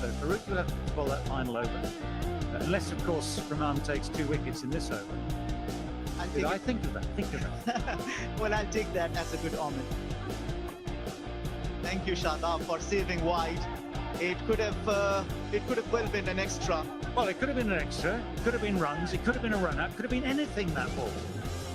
So Farouk will have to bowl that final over. Unless, of course, Rahman takes 2 wickets in this over. I think of that? Think of that. Well, I'll take that as a good omen. Thank you, Shadab, for saving wide. It could have well been an extra. Well, it could have been an extra. It could have been runs. It could have been a run-out. It could have been anything, that ball.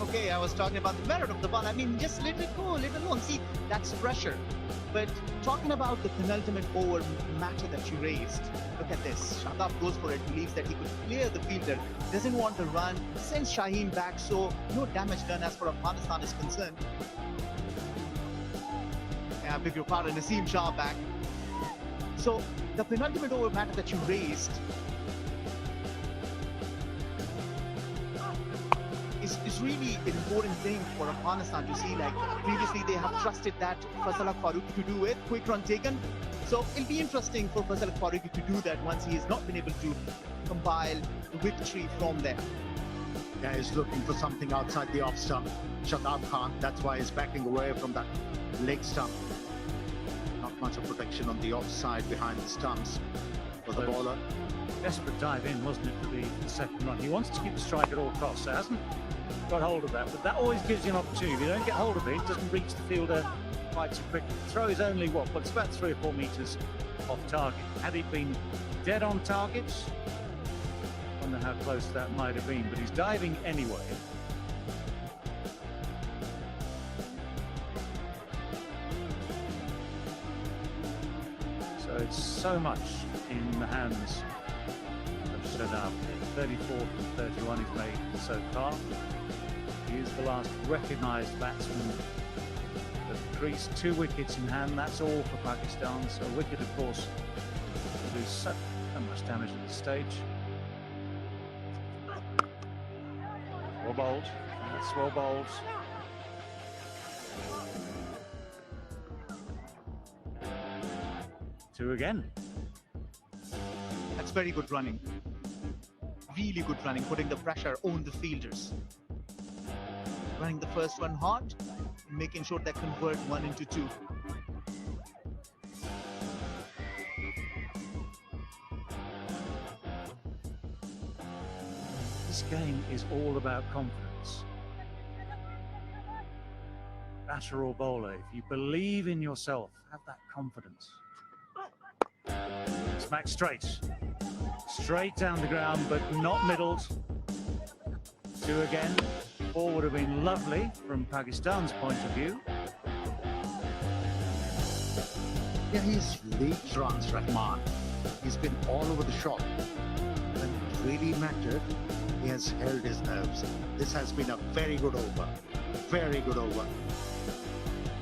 Okay, I was talking about the merit of the ball. I mean, just let it go, let it alone. See, that's pressure. But talking about the penultimate over matter that you raised, look at this. Shadab goes for it, believes that he could clear the fielder, doesn't want to run, sends Shaheen back, so no damage done as far as Afghanistan is concerned. I beg your pardon, Naseem Shah back. So the penultimate over matter that you raised is really an important thing for Afghanistan to see. Like previously they have trusted that Faisal Farooqi to do it, quick run taken. So it'll be interesting for Faisal Farooqi to do that once he has not been able to compile the victory from there. Yeah, he's looking for something outside the off stump. Shadab Khan, that's why he's backing away from that leg stump. Not much of protection on the offside behind the stumps for the bowler. Desperate dive in, wasn't it, for the second run? He wants to keep the strike at all costs, so hasn't got hold of that, but that always gives you an opportunity. If you don't get hold of it, it doesn't reach the fielder quite so quickly. The throw is only, what, well, it's about 3 or 4 metres off target. Had it been dead on target, I wonder how close that might have been, but he's diving anyway. So it's so much in the hands of Shadab. 34 from 31 he's made so far. He is the last recognised batsman at the crease. 2 wickets in hand, that's all for Pakistan. So a wicket, of course, will do so much damage at this stage. Well bowled, that's well bowled. Two again. That's very good running. Really good running, putting the pressure on the fielders. Running the first one hard, making sure they convert 1 into 2. This game is all about confidence. Batter or bowler, if you believe in yourself, have that confidence. Smack straight. Straight down the ground, but not middled. 2 again. 4 would have been lovely from Pakistan's point of view. Yeah, he's leaked runs, Rahman. He's been all over the shop. When it really mattered, he has held his nerves. This has been a very good over. Very good over.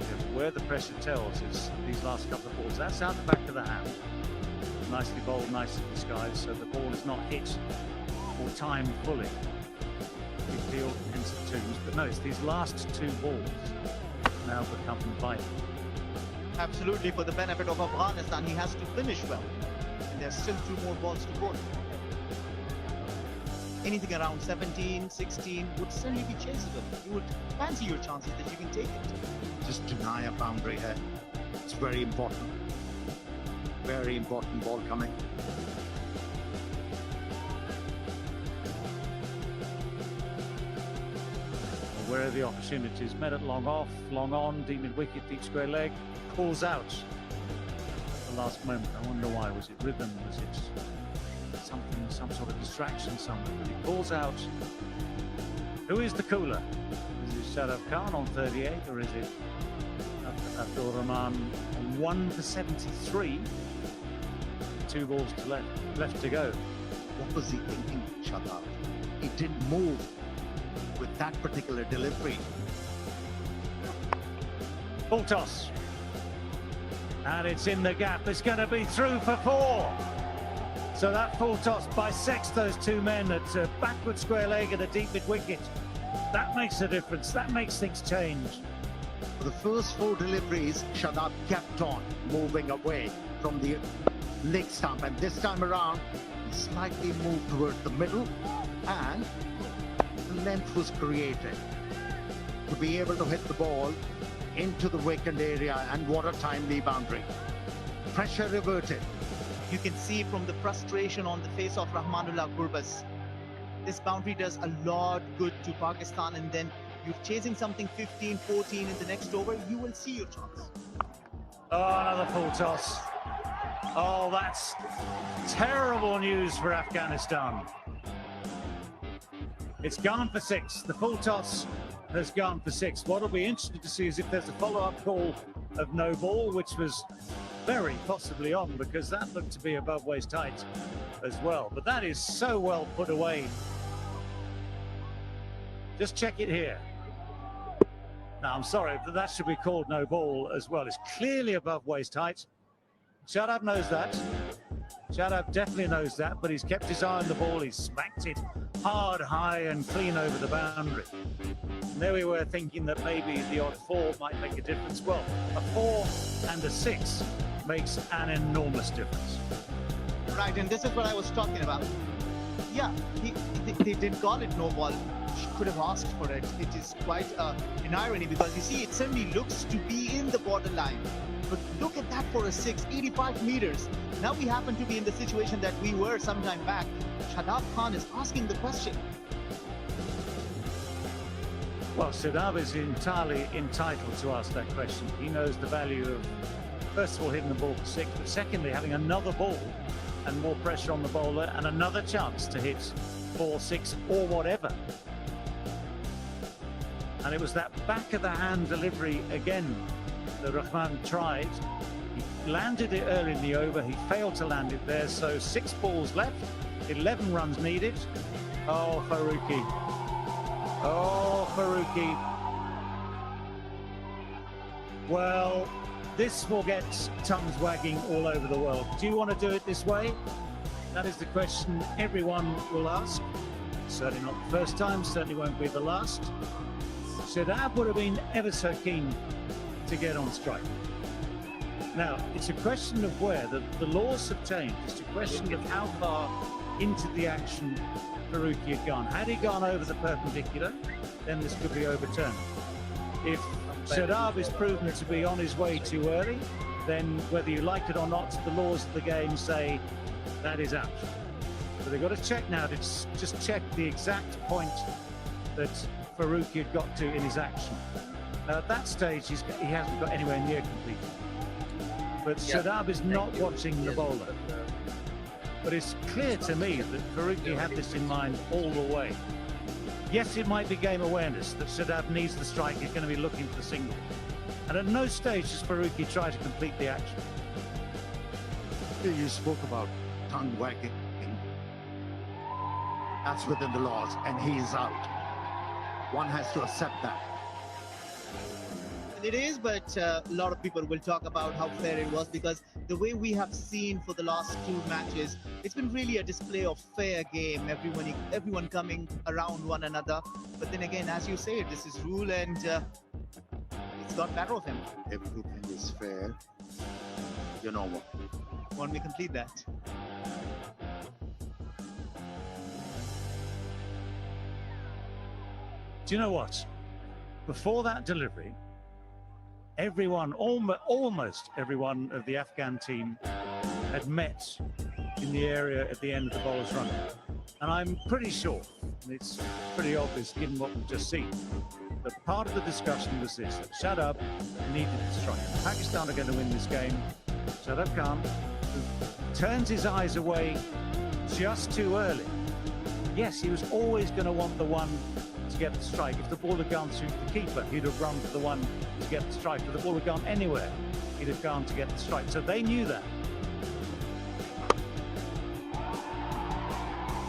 Yeah, where the pressure tells is these last couple of balls. That's out the back of the hand. Nicely bowled, nicely disguised, so the ball is not hit or timed fully. You feel hence of twos, but notice these last 2 balls now become vital. Absolutely, for the benefit of Afghanistan, he has to finish well. And there's still 2 more balls to bowl. Anything around 17, 16 would certainly be chaseable. You would fancy your chances that you can take it. Just deny a boundary here. It's very important. Very important ball coming. Where are the opportunities? Met it long off, long on, deep mid-wicket, deep square leg, pulls out at the last moment. I wonder why. Was it rhythm? Was it something, some sort of distraction somewhere? But he pulls out. Who is the cooler? Is it Shadab Khan on 38, or is it Abdul Rahman on 1 for 73? 2 balls to left to go. What was he thinking, Shadab? He didn't move with that particular delivery. Full toss. And it's in the gap. It's going to be through for 4. So that full toss bisects those 2 men at a backward square leg and a deep mid wicket. That makes a difference. That makes things change. For the first 4 deliveries, Shadab kept on moving away from the leg stump, and this time around he slightly moved towards the middle, and the length was created to be able to hit the ball into the vacant area and what a timely boundary. Pressure reverted. You can see from the frustration on the face of Rahmanullah Gurbaz. This boundary does a lot good to Pakistan, and then you're chasing something 15, 14 in the next over, you will see your chance. Oh, another full toss. Oh, that's terrible news for Afghanistan. It's gone for 6. The full toss has gone for 6. What'll be interesting to see is if there's a follow-up call of no ball, which was very possibly on, because that looked to be above waist height as well. But that is so well put away. Just check it here. Now, I'm sorry, but that should be called no ball as well. It's clearly above waist height. Shadab knows that. Shadab definitely knows that, but he's kept his eye on the ball. He's smacked it hard, high, and clean over the boundary. And there we were thinking that maybe the odd 4 might make a difference. Well, a 4 and a 6 makes an enormous difference. Right, and this is what I was talking about. Yeah, they didn't call it no ball. She could have asked for it. It is quite an irony, because you see, it certainly looks to be in the borderline. But look at that for a 6, 85 meters. Now we happen to be in the situation that we were some time back. Shadab Khan is asking the question. Well, Shadab is entirely entitled to ask that question. He knows the value of, first of all, hitting the ball for 6, but secondly, having another ball and more pressure on the bowler and another chance to hit 4, 6 or whatever. And it was that back of the hand delivery again that Rahman tried. He landed it early in the over. He failed to land it there. So 6 balls left, 11 runs needed. Oh, Faruqi. Oh, Faruqi. Well, this will get tongues wagging all over the world. Do you want to do it this way? That is the question everyone will ask. Certainly not the first time, certainly won't be the last. Shadab would have been ever so keen to get on strike. Now, it's a question of where. The laws have changed. It's a question of how far into the action Faruqi had gone. Had he gone over the perpendicular, then this could be overturned. If Shadab is proven to be on his way too early, then whether you like it or not, the laws of the game say that is out. So they've got to check now to just check the exact point that Faruqi had got to in his action. Now at that stage, he hasn't got anywhere near complete. But Shadab is not watching the bowler. But it's clear to me that Faruqi had this in mind all the way. Yes, it might be game awareness that Shadab needs the strike. He's going to be looking for the single. And at no stage does Faruqi try to complete the action. You spoke about tongue wagging. That's within the laws, and he is out. One has to accept that. It is, but a lot of people will talk about how fair it was, because the way we have seen for the last 2 matches, it's been really a display of fair game, everyone coming around one another. But then again, as you say, this is rule, and it's got better of him. Everything is fair. You know what? Won't we complete that? Do you know what? Before that delivery, everyone, almost everyone of the Afghan team had met in the area at the end of the bowler's run. And I'm pretty sure, and it's pretty obvious given what we've just seen, that part of the discussion was this, that Shadab needed to strike. Pakistan are going to win this game. Shadab Khan, who turns his eyes away just too early. Yes, he was always going to want the one to get the strike. If the ball had gone through the keeper, he'd have run for the one to get the strike. If the ball had gone anywhere, he'd have gone to get the strike. So they knew that.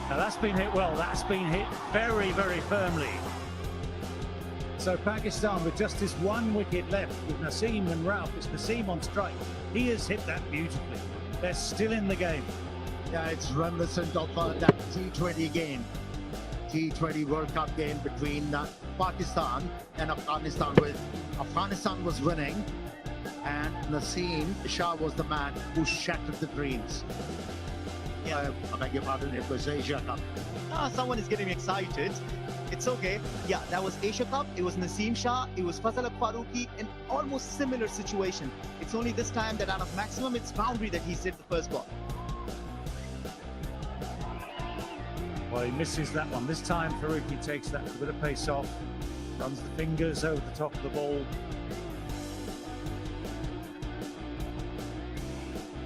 Now that's been hit well. That's been hit very, very firmly. So Pakistan, with just this 1 wicket left, with Naseem and Ralph, it's Naseem on strike. He has hit that beautifully. They're still in the game. Yeah, it's reminiscent of that T20 game. T20 World Cup game between Pakistan and Afghanistan, where Afghanistan was winning and Naseem Shah was the man who shattered the dreams. Yeah, I beg your pardon, it was Asia Cup. Someone is getting excited. It's okay. Yeah, that was Asia Cup. It was Naseem Shah. It was Fazal Faruqi. An almost similar situation. It's only this time that out of maximum, it's boundary that he hit the first ball. Well, he misses that one. This time, Faruqi takes that with a bit of pace off, runs the fingers over the top of the ball.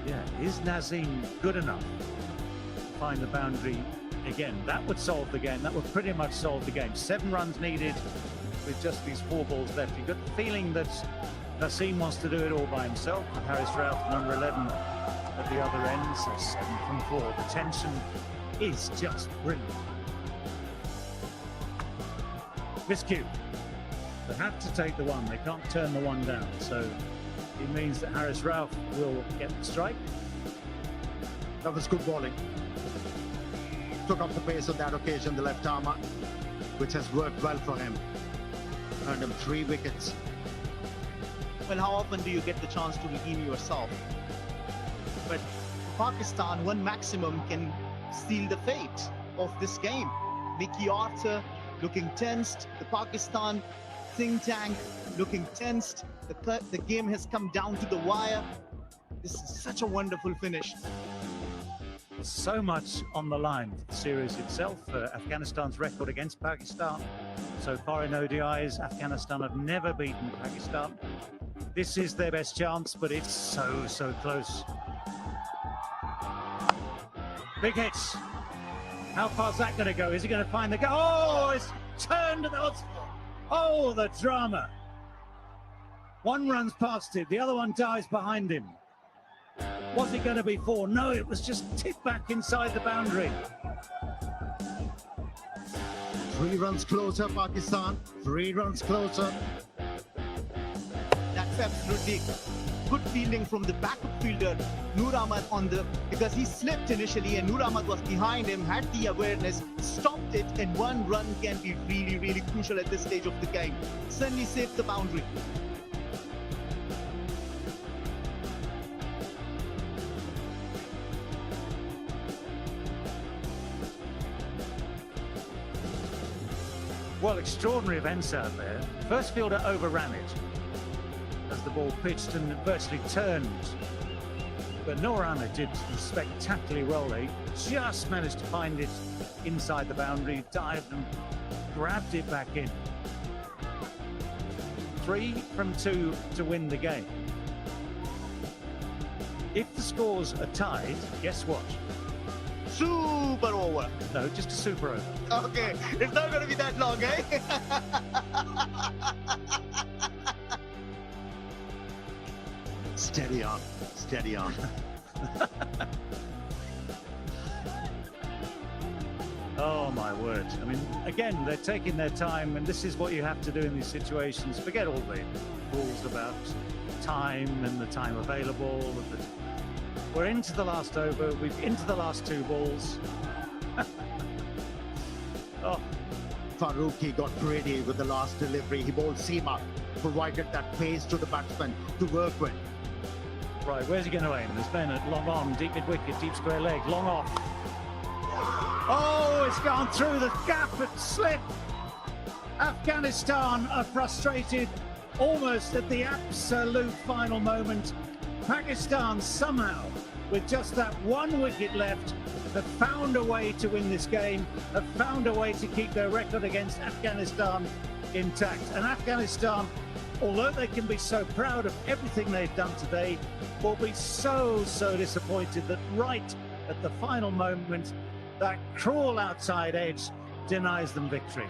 Yeah, is Nazim good enough to find the boundary again? That would solve the game. That would pretty much solve the game. 7 runs needed with just these 4 balls left. You've got the feeling that Nazim wants to do it all by himself. Harris Ralph, number 11, at the other end, so 7 from 4. The tension is just brilliant. Miscue. They have to take the one. They can't turn the one down. So it means that Harris Ralph will get the strike. That was good bowling. Took up the pace on that occasion, the left armer, which has worked well for him. Earned him 3 wickets. Well, how often do you get the chance to redeem yourself? But Pakistan, one maximum can seal the fate of this game. Mickey Arthur looking tensed. The Pakistan think tank looking tensed. The game has come down to the wire. This is such a wonderful finish. So much on the line for the series itself. Afghanistan's record against Pakistan. So far in ODIs, Afghanistan have never beaten Pakistan. This is their best chance, but it's so close. Big hits. How far's that going to go? Is he going to find the goal? Oh, it's turned to the... Oh, the drama. One runs past it, the other one dives behind him. Was it going to be 4? No, it was just tipped back inside the boundary. 3 runs closer, Pakistan. 3 runs closer. That's absolutely good fielding from the backup fielder, Noor Ahmad, because he slipped initially and Noor Ahmad was behind him, had the awareness, stopped it, and 1 run can be really crucial at this stage of the game. Certainly saved the boundary. Well, extraordinary events out there. First fielder overran it as the ball pitched and virtually turned. But Noor Ahmad did spectacularly well. They just managed to find it inside the boundary, dived and grabbed it back in. 3 from 2 to win the game. If the scores are tied, guess what? Super over. No, just a super over. Okay, it's not going to be that long, eh? Steady on, steady on. Oh my word. I mean, again, they're taking their time, and this is what you have to do in these situations. Forget all the rules about time and the time available. We're into the last over, we're into the last 2 balls. Oh. Faruqi got greedy with the last delivery. He bowled Seema, provided that pace to the batsman to work with. Right, where's he going to aim? There's Bennett, long on, deep mid-wicket, deep square leg, long off. Oh, it's gone through the gap and slip. Afghanistan are frustrated almost at the absolute final moment. Pakistan somehow, with just that 1 wicket left, have found a way to win this game, have found a way to keep their record against Afghanistan intact. And Afghanistan, although they can be so proud of everything they've done today, will be so disappointed that right at the final moment, that cruel outside edge denies them victory.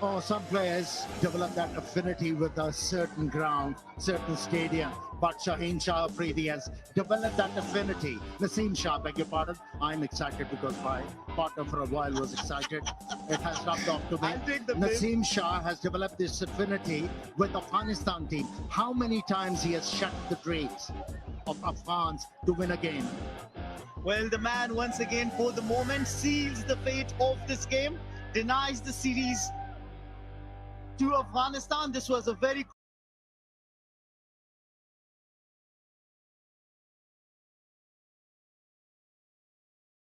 Oh, some players develop that affinity with a certain ground, certain stadium. But Shaheen Shah Afridi has developed that affinity. Naseem Shah, beg your pardon. I'm excited because my partner for a while was excited. It has rubbed off to me. I'll take the Naseem Shah has developed this affinity with the Afghanistan team. How many times he has shut the dreams of Afghans to win a game? Well, the man once again for the moment seals the fate of this game, denies the series to Afghanistan. This was a very